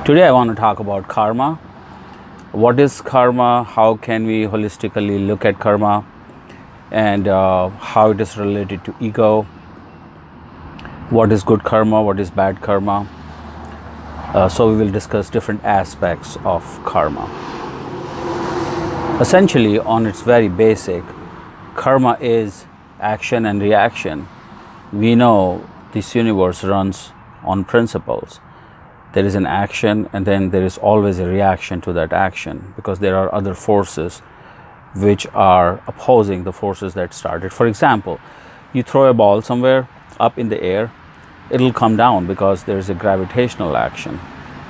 Today I want to talk about karma. What is karma? How can we holistically look at karma? And how it is related to ego. What is good karma? What is bad karma? So we will discuss different aspects of karma. Essentially, on its very basic, karma is action and reaction. We know this universe runs on principles. There is an action and then there is always a reaction to that action, because there are other forces which are opposing the forces that started. For example, you throw a ball somewhere up in the air, it'll come down because there is a gravitational action.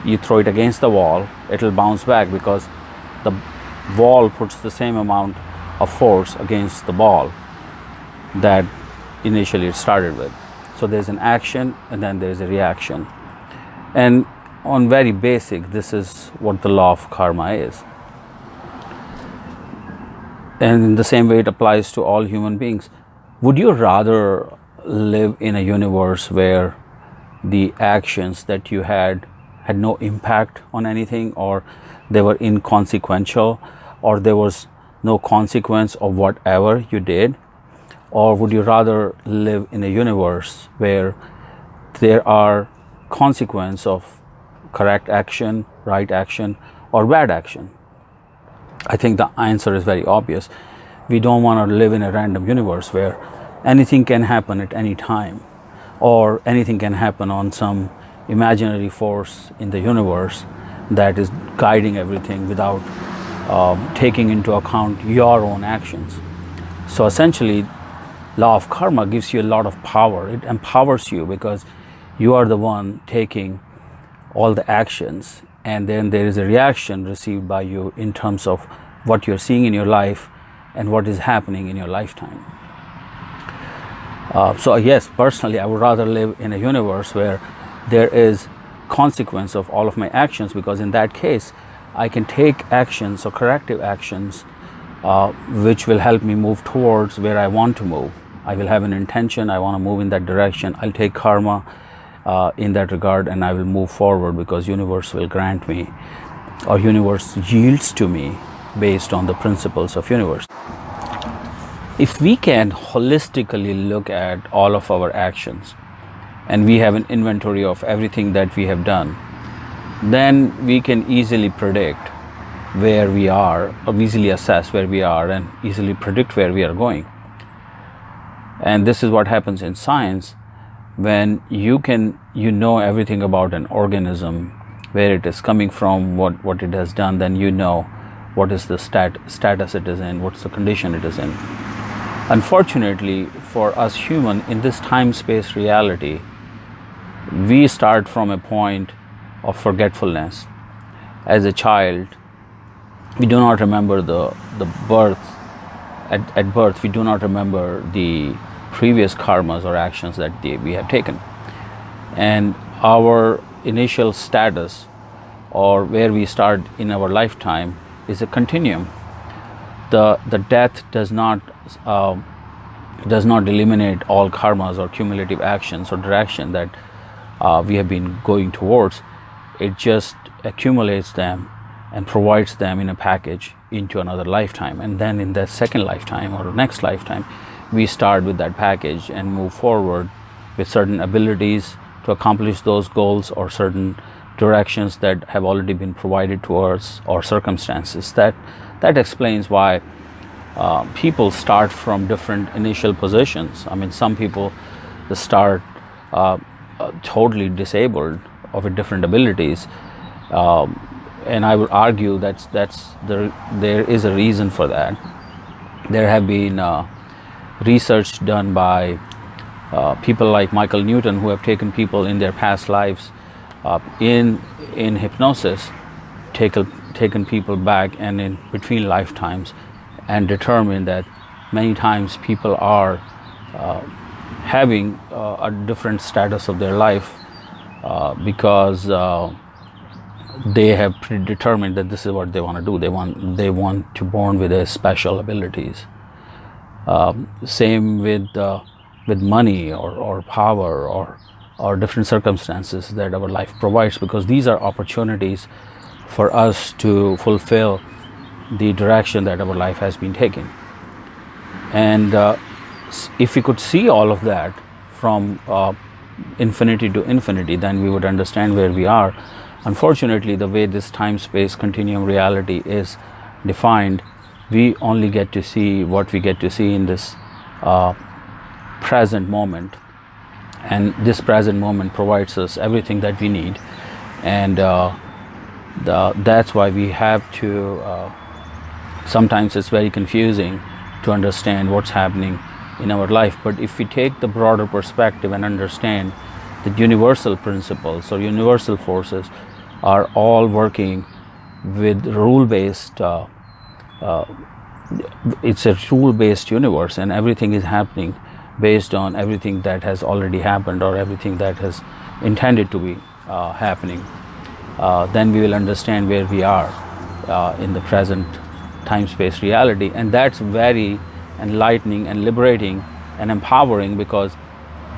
You throw it against the wall, it'll bounce back because the wall puts the same amount of force against the ball that initially it started with. So there's an action and then there's a reaction. And on very basic, this is what the law of karma is. And in the same way, it applies to all human beings. Would you rather live in a universe where the actions that you had no impact on anything, or they were inconsequential, or there was no consequence of whatever you did? Or would you rather live in a universe where there are consequences of correct action, right action, or bad action? I think the answer is very obvious. We don't want to live in a random universe where anything can happen at any time, or anything can happen on some imaginary force in the universe that is guiding everything without taking into account your own actions. So essentially, law of karma gives you a lot of power. It empowers you because you are the one taking all the actions, and then there is a reaction received by you in terms of what you're seeing in your life and what is happening in your lifetime. So yes, personally, I would rather live in a universe where there is consequence of all of my actions, because in that case, I can take actions or corrective actions which will help me move towards where I want to move. I will have an intention, I want to move in that direction. I'll take karma in that regard, and I will move forward because universe will grant me, or universe yields to me based on the principles of universe. If we can holistically look at all of our actions and we have an inventory of everything that we have done, then we can easily predict where we are, or easily assess where we are, and easily predict where we are going. And this is what happens in science. When you know everything about an organism, where it is coming from, what it has done, then you know what is the status it is in, what's the condition it is in. Unfortunately for us human, in this time-space reality, we start from a point of forgetfulness. As a child, we do not remember the birth. At birth, we do not remember the previous karmas or actions that we have taken. And our initial status, or where we start in our lifetime, is a continuum. The death does not eliminate all karmas or cumulative actions or direction that we have been going towards. It just accumulates them and provides them in a package into another lifetime. And then in the second lifetime or next lifetime, we start with that package and move forward with certain abilities to accomplish those goals, or certain directions that have already been provided to us, or circumstances. That explains why people start from different initial positions. I mean, some people start totally disabled or with different abilities. And I would argue there is a reason for that. There have been research done by people like Michael Newton, who have taken people in their past lives in hypnosis, taken people back and in between lifetimes, and determined that many times people are having a different status of their life because they have predetermined that this is what they want to do. They want to born with a special abilities. Same with money or power or or different circumstances that our life provides, because these are opportunities for us to fulfill the direction that our life has been taking. And if we could see all of that from infinity to infinity, then we would understand where we are. Unfortunately, the way this time-space continuum reality is defined, we only get to see what we get to see in this present moment. And this present moment provides us everything that we need. And that's why we have to, sometimes it's very confusing to understand what's happening in our life. But if we take the broader perspective and understand that universal principles or universal forces are all working with rule-based, it's a rule-based universe, and everything is happening based on everything that has already happened or everything that has intended to be happening, then we will understand where we are in the present time-space reality. And that's very enlightening and liberating and empowering, because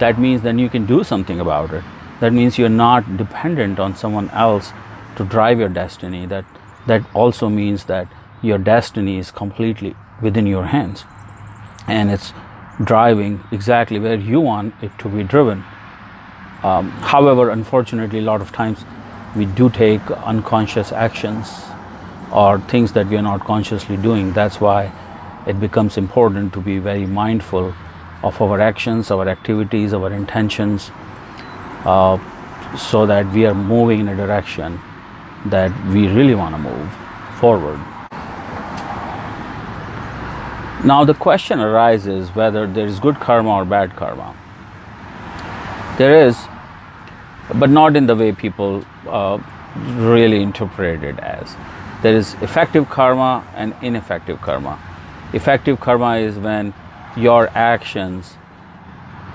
that means then you can do something about it. That means you're not dependent on someone else to drive your destiny. That also means that your destiny is completely within your hands, and it's driving exactly where you want it to be driven. However, unfortunately, a lot of times we do take unconscious actions or things that we are not consciously doing. That's why it becomes important to be very mindful of our actions, our activities, our intentions, so that we are moving in a direction that we really want to move forward. Now the question arises whether there is good karma or bad karma. There is, but not in the way people really interpret it as. There is effective karma and ineffective karma. Effective karma is when your actions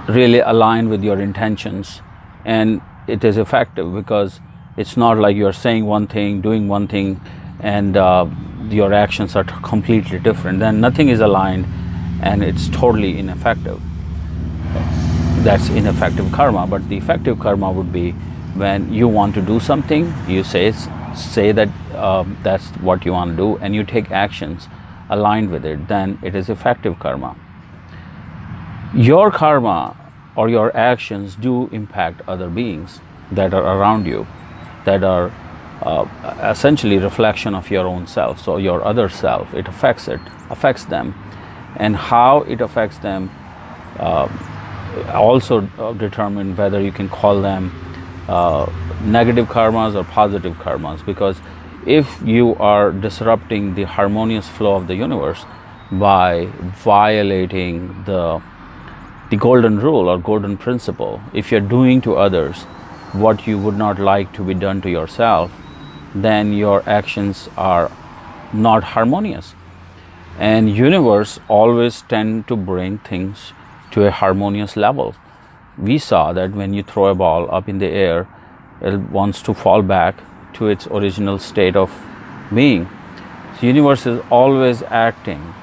really align with your intentions, and it is effective because it's not like you're saying one thing, doing one thing, and your actions are completely different. Then nothing is aligned and it's totally ineffective. That's ineffective karma. But the effective karma would be when you want to do something, you say that that's what you want to do, and you take actions aligned with it, then it is effective karma. Your karma or your actions do impact other beings that are around you, that are essentially reflection of your own self. So your other self, it affects them, and how it affects them also determine whether you can call them negative karmas or positive karmas. Because if you are disrupting the harmonious flow of the universe by violating the golden rule or golden principle, if you're doing to others what you would not like to be done to yourself, then your actions are not harmonious. And universe always tend to bring things to a harmonious level. We saw that when you throw a ball up in the air, it wants to fall back to its original state of being. The universe is always acting,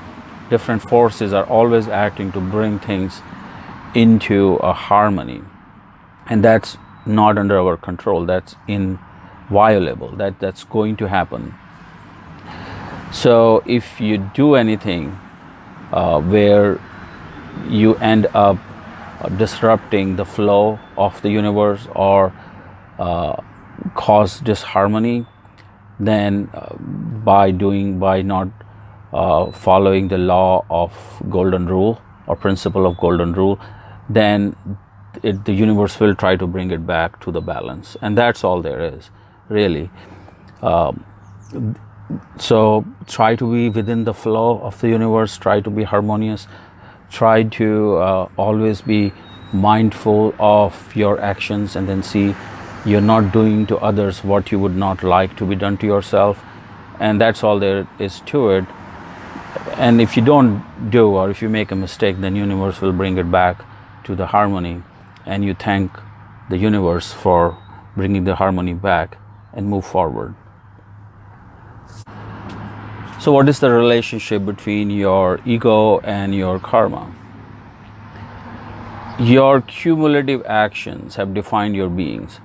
different forces are always acting to bring things into a harmony, and that's not under our control. That's inviolable. That's going to happen. So if you do anything where you end up disrupting the flow of the universe or cause disharmony, then by not following the law of golden rule or principle of golden rule, then the universe will try to bring it back to the balance. And that's all there is, really. So try to be within the flow of the universe, try to be harmonious, try to always be mindful of your actions, and then see you're not doing to others what you would not like to be done to yourself. And that's all there is to it. And if you don't do, or if you make a mistake, then universe will bring it back to the harmony, and you thank the universe for bringing the harmony back and move forward. So what is the relationship between your ego and your karma? your cumulative actions have defined your beings.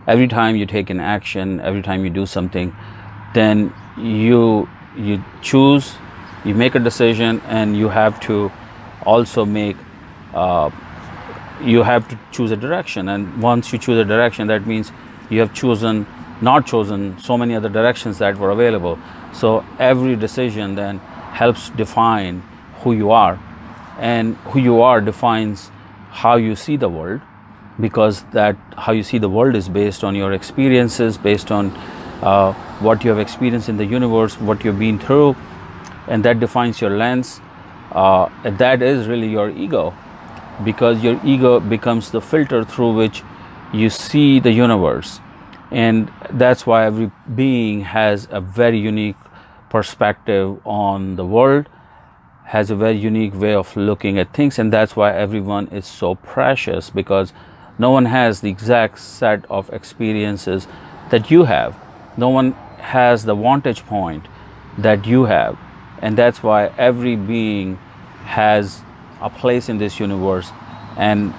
Every time you take an action, every time you do something, then you choose, you make a decision, and you have to also make you have to choose a direction. And once you choose a direction, that means you have not chosen so many other directions that were available. So every decision then helps define who you are, and who you are defines how you see the world, because that how you see the world is based on your experiences, based on what you have experienced in the universe, what you've been through, and that defines your lens. And that is really your ego, because your ego becomes the filter through which you see the universe. And that's why every being has a very unique perspective on the world, has a very unique way of looking at things. And that's why everyone is so precious, because no one has the exact set of experiences that you have. No one has the vantage point that you have. And that's why every being has a place in this universe, and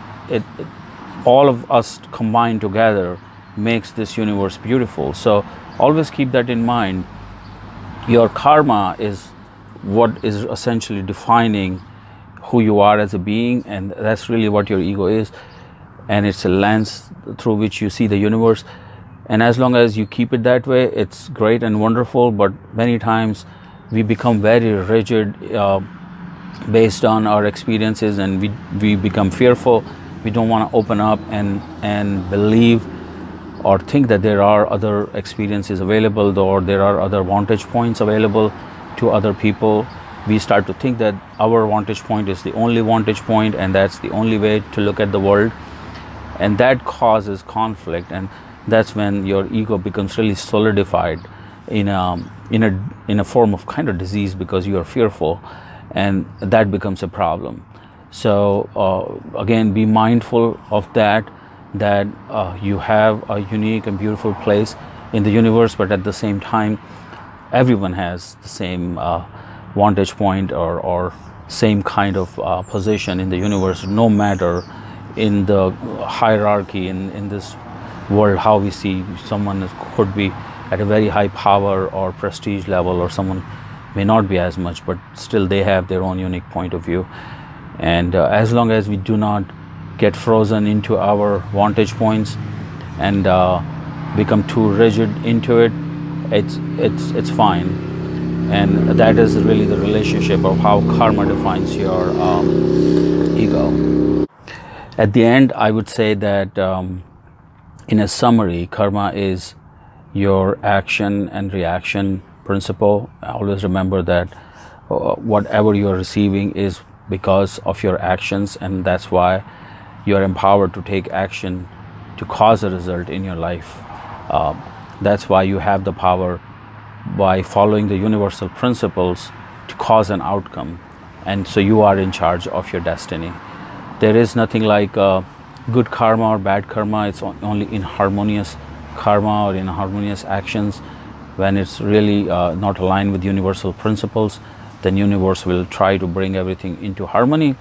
all of us combined together makes this universe beautiful. So always keep that in mind. Your karma is what is essentially defining who you are as a being, and that's really what your ego is. And it's a lens through which you see the universe. And as long as you keep it that way, it's great and wonderful. But many times we become very rigid based on our experiences, and we become fearful. We don't want to open up and believe or think that there are other experiences available, or there are other vantage points available to other people. We start to think that our vantage point is the only vantage point, and that's the only way to look at the world. And that causes conflict, and that's when your ego becomes really solidified in a form of kind of disease, because you are fearful, and that becomes a problem. So again, be mindful of that you have a unique and beautiful place in the universe, but at the same time everyone has the same vantage point or same kind of position in the universe, no matter in the hierarchy in this world how we see someone could be at a very high power or prestige level, or someone may not be as much, but still they have their own unique point of view. And as long as we do not get frozen into our vantage points and become too rigid into it, it's fine. And that is really the relationship of how karma defines your ego. At the end, I would say that in a summary, karma is your action and reaction principle. Always remember that whatever you are receiving is because of your actions, and that's why you are empowered to take action to cause a result in your life. That's why you have the power, by following the universal principles, to cause an outcome. And so you are in charge of your destiny. There is nothing like good karma or bad karma. It's only inharmonious karma or inharmonious actions. When it's really not aligned with universal principles, then universe will try to bring everything into harmony,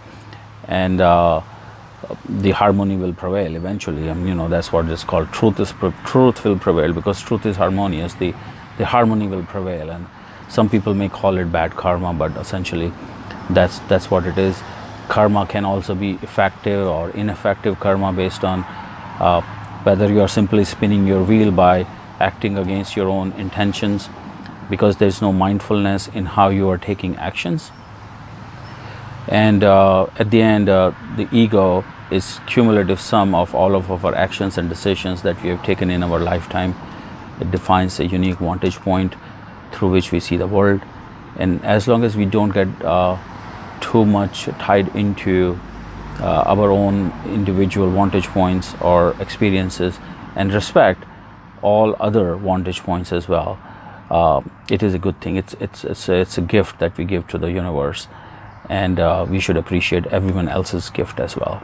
and the harmony will prevail eventually. And that's what is called truth will prevail, because truth is harmonious. The harmony will prevail. And some people may call it bad karma, but essentially that's what it is. Karma can also be effective or ineffective karma, based on whether you are simply spinning your wheel by acting against your own intentions, because there's no mindfulness in how you are taking actions. And at the end, the ego is cumulative sum of all of our actions and decisions that we have taken in our lifetime. It defines a unique vantage point through which we see the world. And as long as we don't get too much tied into our own individual vantage points or experiences, and respect all other vantage points as well, it is a good thing. It's a gift that we give to the universe, and we should appreciate everyone else's gift as well.